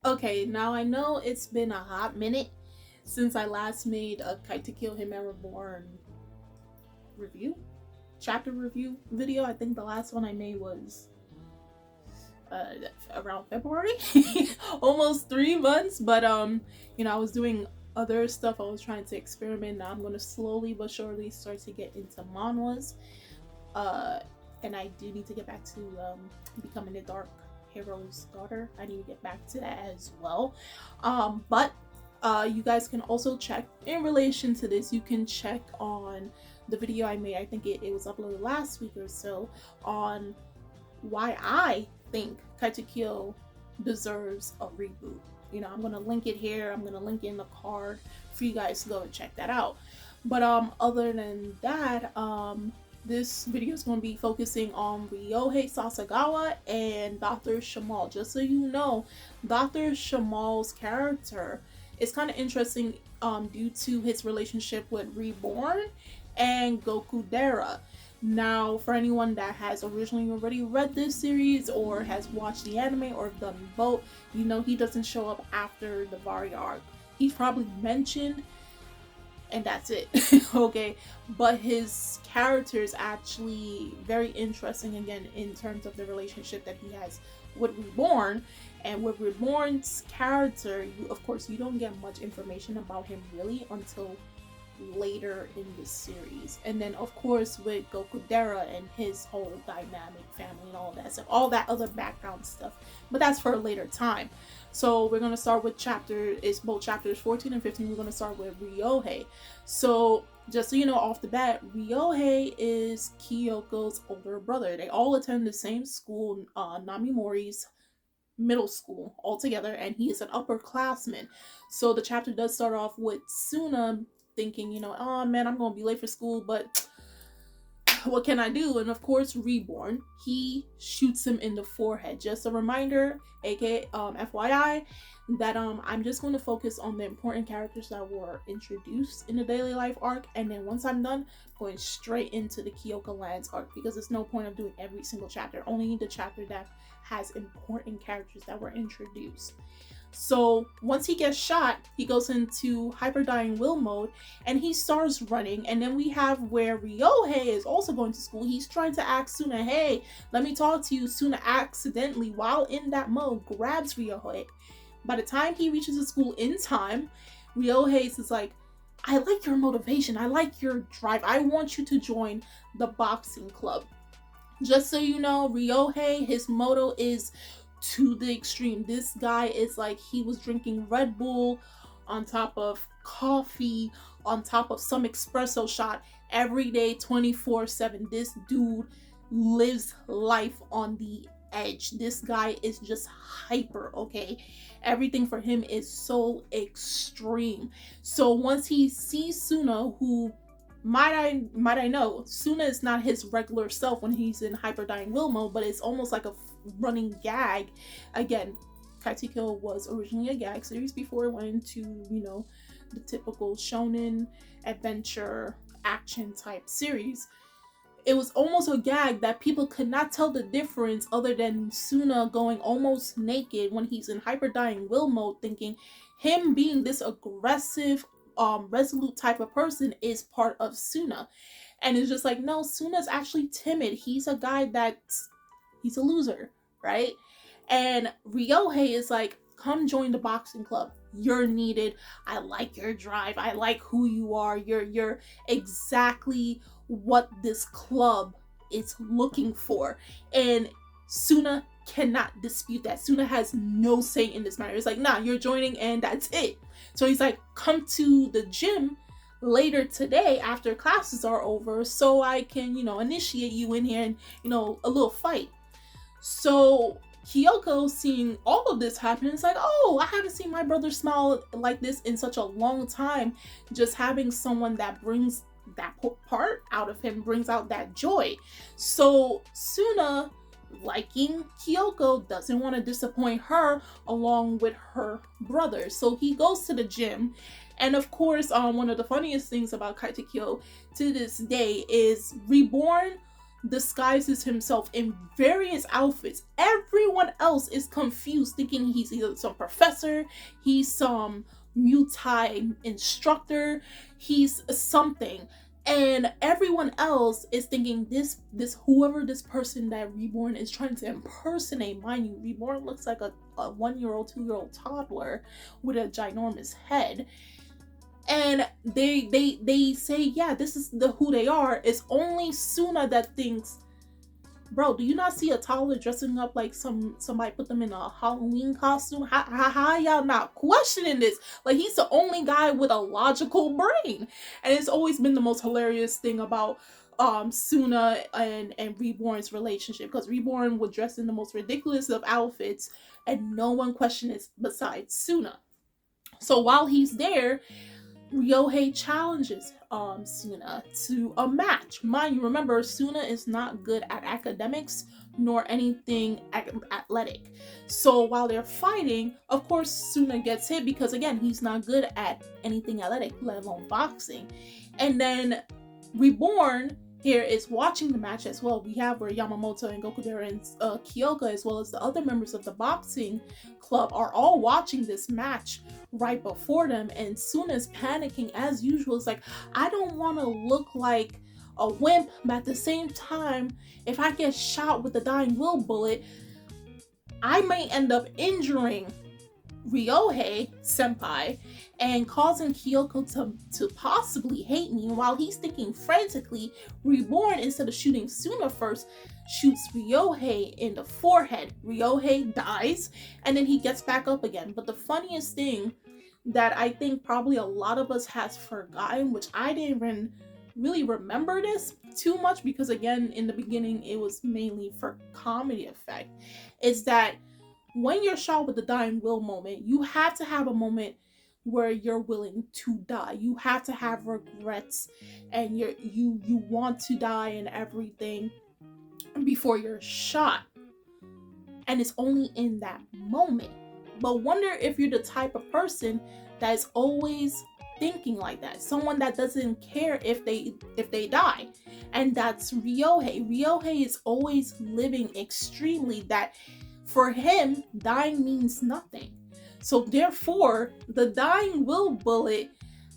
Okay, now I know it's been a hot minute since I last made a Katekyo Hitman REBORN review, chapter review video. I think the last one I made was around February, almost 3 months. But I was doing other stuff. I was trying to experiment. Now I'm gonna slowly but surely start to get into manhwas. And I do need to get back to becoming a dark hero's daughter. I need to get back to that as well. But you guys can also check in relation to this. You can check on the video I made. I think it was uploaded last week or so on why I think Katekyo deserves a reboot. I'm gonna link it here. I'm gonna link it in the card for you guys to go and check that out. But other than that, this video is going to be focusing on Ryohei Sasagawa and Dr. Shamal. Just so you know, Dr. Shamal's character is kind of interesting due to his relationship with Reborn and Gokudera. Now, for anyone that has originally already read this series or has watched the anime or done both, he doesn't show up after the Vari arc. He's probably mentioned, and that's it. Okay, but his character is actually very interesting, again, in terms of the relationship that he has with Reborn. And with Reborn's character, of course, you don't get much information about him really until later in the series. And then of course with Gokudera and his whole dynamic family and all that stuff, all that other background stuff, but that's for a later time. So we're going to start with both chapters 14 and 15. We're going to start with Ryohei. So just so you know off the bat, Ryohei is Kiyoko'S older brother. They all attend the same school, Namimori's middle school altogether, and he is an upperclassman. So the chapter does start off with Suna thinking, oh man, I'm gonna be late for school, but what can I do? And of course, Reborn, he shoots him in the forehead. Just a reminder, aka FYI, that I'm just going to focus on the important characters that were introduced in the daily life arc, and then once I'm done, going straight into the Kyoko Lands arc, because there's no point of doing every single chapter, only the chapter that has important characters that were introduced. So once he gets shot, he goes into hyper dying will mode and he starts running. And then we have where Ryohei is also going to school. He's trying to ask Suna, hey, let me talk to you. Suna accidentally, while in that mode, grabs Ryohei. By the time he reaches the school in time, Ryohei is like, I like your motivation. I like your drive. I want you to join the boxing club. Just so you know, Ryohei, his motto is to the extreme. This guy is like, he was drinking Red Bull on top of coffee, on top of some espresso shot every day, 24/7. This dude lives life on the edge. This guy is just hyper, okay? Everything for him is so extreme. So once he sees Suna, who might I know, Suna is not his regular self when he's in hyper dying will mode, but it's almost like a running gag. Again, Katekyo was originally a gag series before it went into, the typical shonen adventure action type series. It was almost a gag that people could not tell the difference other than Suna going almost naked when he's in hyper dying will mode, thinking him being this aggressive, resolute type of person is part of Suna. And it's just like, no, Suna's actually timid. He's a guy he's a loser, right? And Ryohei is like, come join the boxing club. You're needed. I like your drive. I like who you are. You're exactly what this club is looking for. And Suna cannot dispute that. Suna has no say in this matter. It's like, nah, you're joining and that's it. So he's like, come to the gym later today after classes are over so I can, initiate you in here and, a little fight. So Kyoko, seeing all of this happen, is like, oh, I haven't seen my brother smile like this in such a long time. Just having someone that brings that part out of him, brings out that joy. So Suna, liking Kyoko, doesn't want to disappoint her along with her brother. So he goes to the gym. And of course, one of the funniest things about Katekyo to this day is Reborn disguises himself in various outfits. Everyone else is confused, thinking he's either some professor, he's some Muay instructor, he's something. And everyone else is thinking this whoever this person that Reborn is trying to impersonate. Mind you, Reborn looks like a 1-year-old, 2-year-old toddler with a ginormous head. And they say, yeah, this is who they are. It's only Suna that thinks, bro, do you not see a toddler dressing up like somebody put them in a Halloween costume? How y'all not questioning this? Like, he's the only guy with a logical brain. And it's always been the most hilarious thing about Suna and Reborn's relationship, because Reborn would dress in the most ridiculous of outfits and no one questioned it besides Suna. So while he's there, Ryohei challenges Suna to a match. Mind you, remember, Suna is not good at academics nor anything athletic. So while they're fighting, of course, Suna gets hit because, again, he's not good at anything athletic, let alone boxing. And then Reborn here is watching the match as well. We have where Yamamoto and Gokudera and Kyoko, as well as the other members of the boxing club, are all watching this match right before them, and Suna's panicking as usual. It's like, I don't want to look like a wimp, but at the same time, if I get shot with a dying will bullet, I may end up injuring Ryohei senpai and causing Kyoko to possibly hate me. While he's thinking frantically, Reborn, instead of shooting Suna first, shoots Ryohei in the forehead. Ryohei dies, and then he gets back up again. But the funniest thing that I think probably a lot of us has forgotten, which I didn't even really remember this too much, because again, in the beginning it was mainly for comedy effect, is that when you're shot with the dying will moment, you have to have a moment where you're willing to die. You have to have regrets, and you want to die and everything before you're shot. And it's only in that moment. But wonder if you're the type of person that is always thinking like that. Someone that doesn't care if they die. And that's Ryohei. Ryohei is always living extremely that for him, dying means nothing. So therefore, the dying will bullet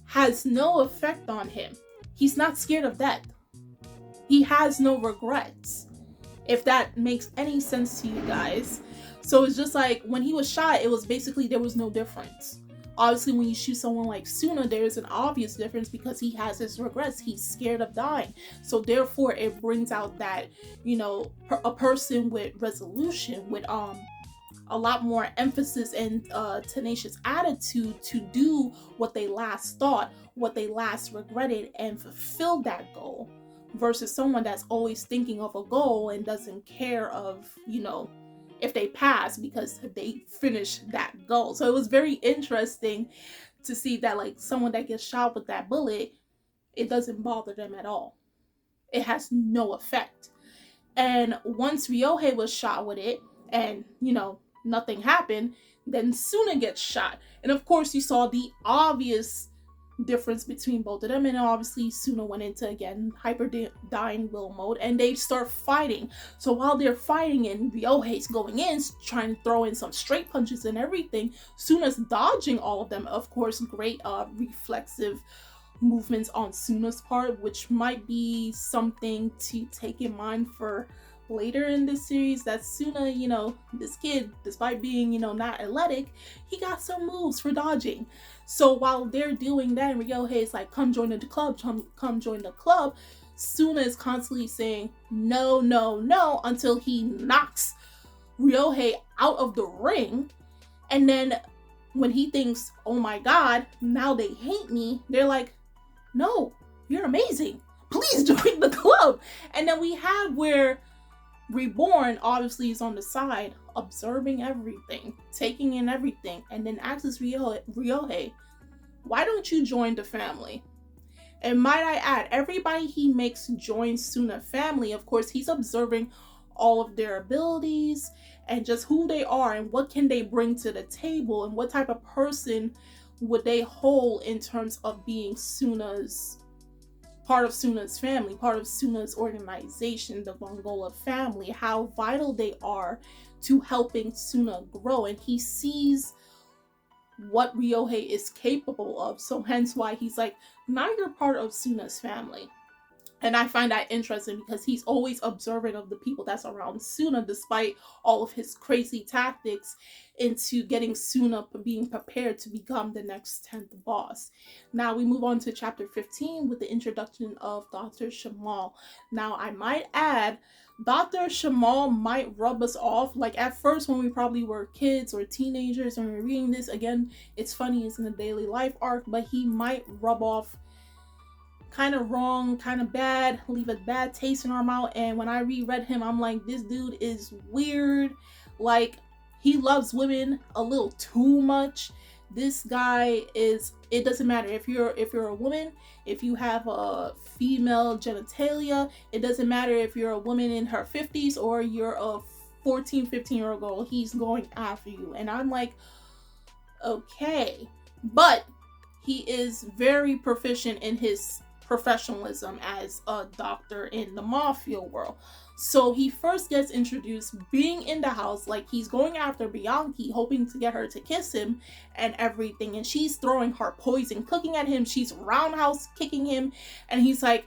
has no effect on him. He's not scared of death. He has no regrets. If that makes any sense to you guys. So it's just like when he was shot, it was basically there was no difference. Obviously, when you shoot someone like Suna, there is an obvious difference because he has his regrets. He's scared of dying. So therefore, it brings out that, you know, a person with resolution, with a lot more emphasis and tenacious attitude to do what they last thought, what they last regretted, and fulfill that goal, versus someone that's always thinking of a goal and doesn't care of, you know, if they pass because they finished that goal. So it was very interesting to see that, like, someone that gets shot with that bullet, it doesn't bother them at all. It has no effect. And once Ryohei was shot with it and, you know, nothing happened, then Suna gets shot. And of course you saw the obvious difference between both of them, and obviously Suna went into, again, hyper dying will mode, and they start fighting. So while they're fighting and Ryohei's going in, trying to throw in some straight punches and everything, Suna's dodging all of them. Of course, great reflexive movements on Suna's part, which might be something to take in mind for later in this series, that Suna, you know, this kid, despite being, you know, not athletic, he got some moves for dodging. So while they're doing that, and Ryohei is like, come join the club, come join the club, Suna is constantly saying no, no, no, until he knocks Ryohei out of the ring. And then when he thinks, oh my god, now they hate me, they're like, no, you're amazing, please join the club. And then we have where Reborn obviously is on the side, observing everything, taking in everything, and then asks Ryohei, why don't you join the family? And might I add, everybody he makes join Suna family, of course, he's observing all of their abilities and just who they are and what can they bring to the table and what type of person would they hold in terms of being Suna's part of Suna's family, part of Suna's organization, the Mongola family, how vital they are to helping Suna grow. And he sees what Ryohei is capable of. So hence why he's like, now you're part of Suna's family. And I find that interesting because he's always observant of the people that's around Suna, despite all of his crazy tactics into getting Suna being prepared to become the next 10th boss. Now we move on to chapter 15 with the introduction of Dr. Shamal. Now I might add, Dr. Shamal might rub us off. Like at first when we probably were kids or teenagers and we were reading this, again, it's funny, it's in the daily life arc, but he might rub off kind of wrong, kind of bad, leave a bad taste in our mouth. And when I reread him, I'm like, this dude is weird. Like, he loves women a little too much. This guy is, it doesn't matter if you're a woman, if you have a female genitalia, it doesn't matter if you're a woman in her 50s or you're a 14, 15-year-old girl, he's going after you. And I'm like, okay. But he is very proficient in his professionalism as a doctor in the mafia world. So he first gets introduced being in the house, like he's going after Bianchi, hoping to get her to kiss him and everything. And she's throwing her poison, cooking at him. She's roundhouse kicking him. And he's like,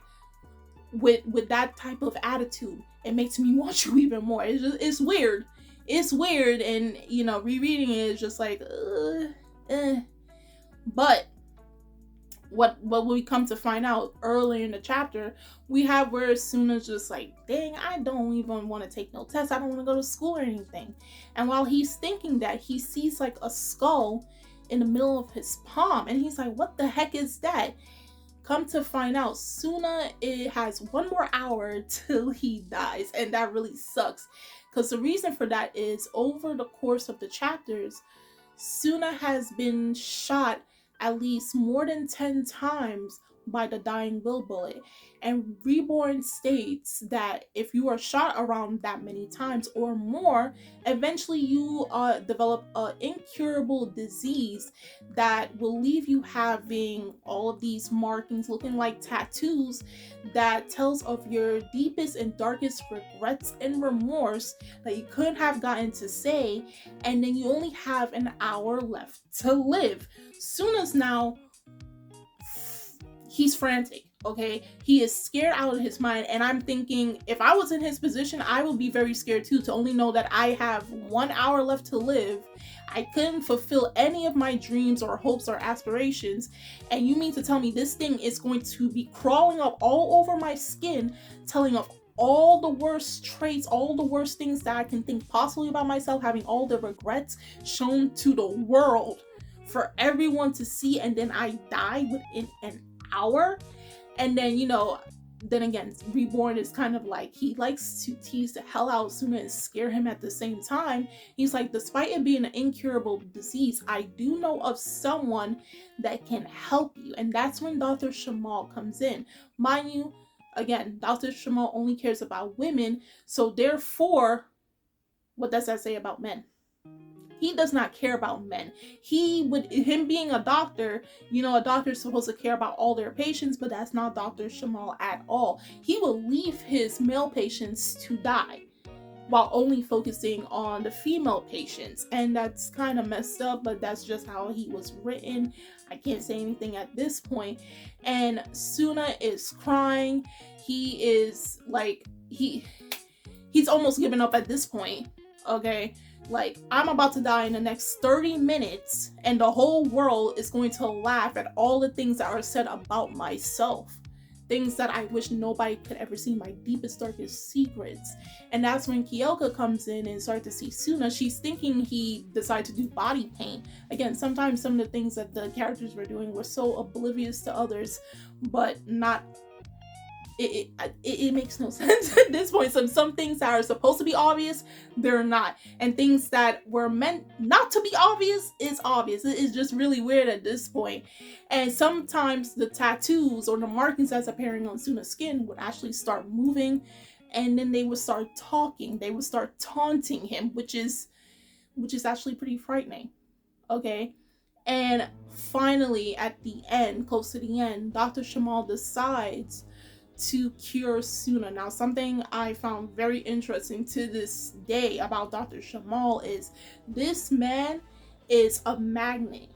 with that type of attitude, it makes me want you even more. It's weird. It's weird. And, you know, rereading it is just like, But what we come to find out earlier in the chapter, we have where Suna's just like, dang, I don't even want to take no tests. I don't want to go to school or anything. And while he's thinking that, he sees like a skull in the middle of his palm. And he's like, what the heck is that? Come to find out, Suna, it has 1 more hour till he dies. And that really sucks. Because the reason for that is over the course of the chapters, Suna has been shot at least more than 10 times by the dying will bullet. And Reborn states that if you are shot around that many times or more, eventually you develop an incurable disease that will leave you having all of these markings looking like tattoos that tells of your deepest and darkest regrets and remorse that you couldn't have gotten to say, and then you only have an hour left to live. Suna's now, he's frantic, okay? He is scared out of his mind, and I'm thinking, if I was in his position, I would be very scared too, to only know that I have 1 hour left to live. I couldn't fulfill any of my dreams or hopes or aspirations, and you mean to tell me this thing is going to be crawling up all over my skin, telling of all the worst traits, all the worst things that I can think possibly about myself, having all the regrets shown to the world for everyone to see, and then I die within an hour? And then, you know, then again, Reborn is kind of like, he likes to tease the hell out of Suna and scare him at the same time. He's like, despite it being an incurable disease, I do know of someone that can help you. And that's when Dr. Shamal comes in. Mind you, again, Dr. Shamal only cares about women, so therefore, what does that say about men? He does not care about men. Him being a doctor, you know, a doctor is supposed to care about all their patients, but that's not Dr. Shamal at all. He will leave his male patients to die while only focusing on the female patients. And that's kind of messed up, but that's just how he was written. I can't say anything at this point. And Suna is crying. He is like, he's almost given up at this point, okay? Like, I'm about to die in the next 30 minutes, and the whole world is going to laugh at all the things that are said about myself. Things that I wish nobody could ever see, my deepest, darkest secrets. And that's when Kyoko comes in and starts to see Suna. She's thinking he decided to do body paint. Again, sometimes some of the things that the characters were doing were so oblivious to others, but not... It makes no sense at this point. Some things that are supposed to be obvious, they're not. And things that were meant not to be obvious is obvious. It is just really weird at this point. And sometimes the tattoos or the markings that's appearing on Suna's skin would actually start moving, and then they would start talking. They would start taunting him, which is actually pretty frightening. Okay? And finally, at the end, close to the end, Dr. Shamal decides to cure Suna. Now, something I found very interesting to this day about Dr. Shamal is this man is a magnet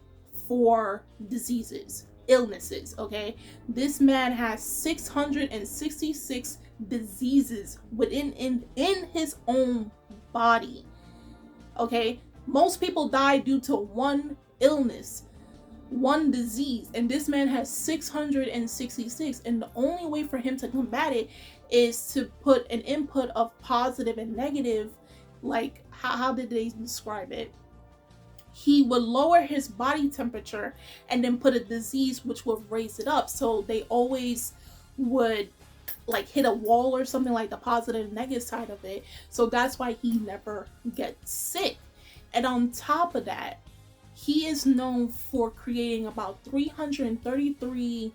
for diseases, illnesses, okay? This man has 666 diseases in his own body, okay? Most people die due to one illness, one disease, and this man has 666, and the only way for him to combat it is to put an input of positive and negative. Like, how did they describe it? He would lower his body temperature and then put a disease which would raise it up, so they always would like hit a wall or something, like the positive and negative side of it. So that's why he never gets sick. And on top of that, he is known for creating about 333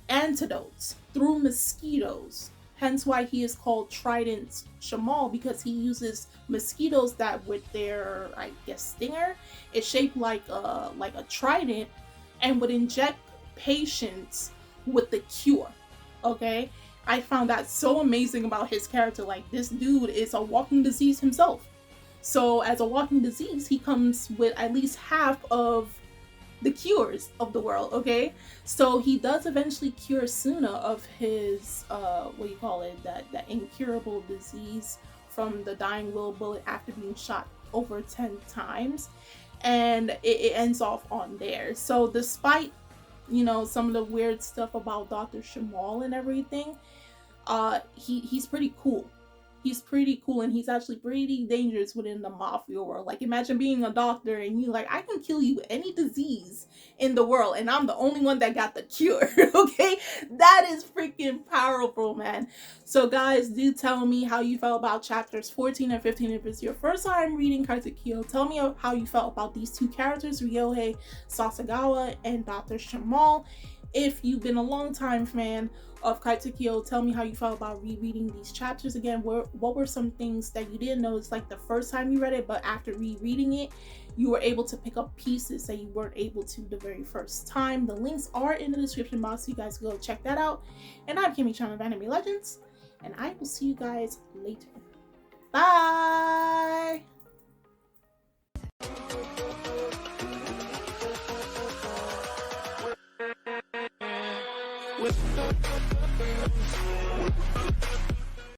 antidotes through mosquitoes. Hence why he is called Trident Shamal, because he uses mosquitoes that with their, I guess, stinger is shaped like a trident, and would inject patients with the cure. Okay? I found that so amazing about his character. Like, this dude is a walking disease himself. So as a walking disease, he comes with at least half of the cures of the world, okay? So he does eventually cure Suna of his, that incurable disease from the dying will bullet after being shot over 10 times. And it ends off on there. So despite, some of the weird stuff about Dr. Shamal and everything, he's pretty cool. He's pretty cool, and he's actually pretty dangerous within the mafia world. Like, imagine being a doctor and you like, I can kill you any disease in the world, and I'm the only one that got the cure. Okay, that is freaking powerful, man. So guys, do tell me how you felt about chapters 14 and 15. If it's your first time reading Katekyo, tell me how you felt about these two characters, Ryohei Sasagawa and Dr. Shamal. If you've been a long time fan of Katekyo, tell me how you felt about rereading these chapters again. What were some things that you didn't notice like the first time you read it, but after rereading it, you were able to pick up pieces that you weren't able to the very first time? The links are in the description box, so you guys go check that out. And I'm Kimmy Chan of Anime Legends, and I will see you guys later. Bye! With